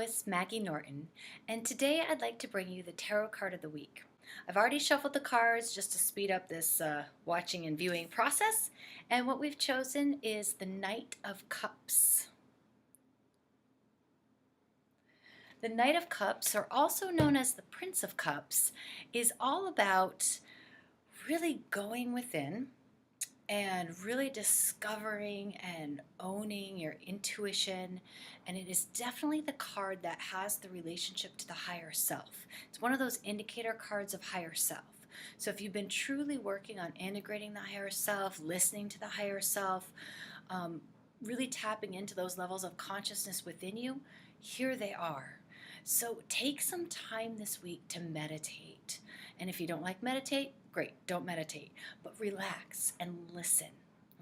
Tarotist Maggie Norton, and today I'd like to bring you the Tarot card of the week. I've already shuffled the cards just to speed up this watching and viewing process, and what we've chosen is the Knight of Cups. The Knight of Cups, or also known as the Prince of Cups, is all about really going within and really discovering and owning your intuition. And it is definitely the card that has the relationship to the higher self. It's one of those indicator cards of higher self. So if you've been truly working on integrating the higher self, listening to the higher self, really tapping into those levels of consciousness within you, here they are. So take some time this week to meditate. And if you don't like meditate, great, don't meditate, but relax and listen.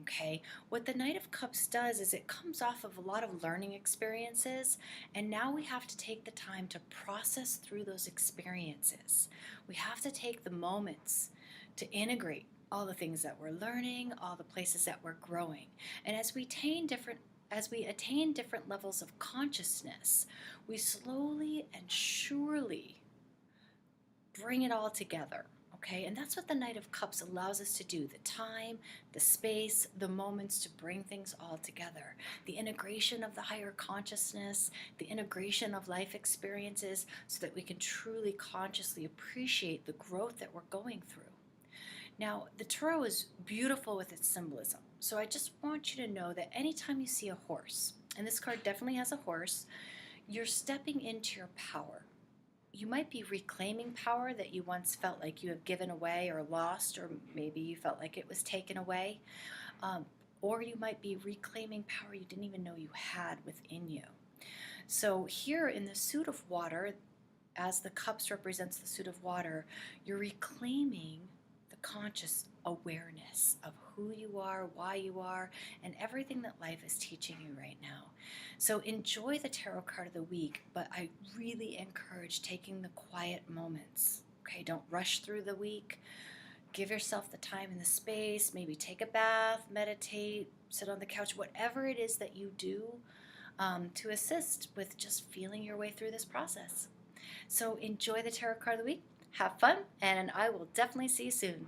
Okay, what the Knight of Cups does is it comes off of a lot of learning experiences, and now we have to take the time to process through those experiences. We have to take the moments to integrate all the things that we're learning, all the places that we're growing. And as we attain different levels of consciousness, we slowly and surely bring it all together. Okay, and that's what the Knight of Cups allows us to do: the time, the space, the moments to bring things all together. The integration of the higher consciousness, the integration of life experiences, so that we can truly consciously appreciate the growth that we're going through. Now, the Tarot is beautiful with its symbolism. So I just want you to know that anytime you see a horse, and this card definitely has a horse, you're stepping into your power. You might be reclaiming power that you once felt like you have given away or lost, or maybe you felt like it was taken away. Or you might be reclaiming power you didn't even know you had within you. So here in the suit of water, as the cups represents the suit of water, you're reclaiming the conscious awareness of who you are, why you are, and everything that life is teaching you right now. So enjoy the tarot card of the week, but I really encourage taking the quiet moments. Okay, don't rush through the week. Give yourself the time and the space. Maybe take a bath, meditate, sit on the couch, whatever it is that you do to assist with just feeling your way through this process. So enjoy the tarot card of the week. Have fun, and I will definitely see you soon.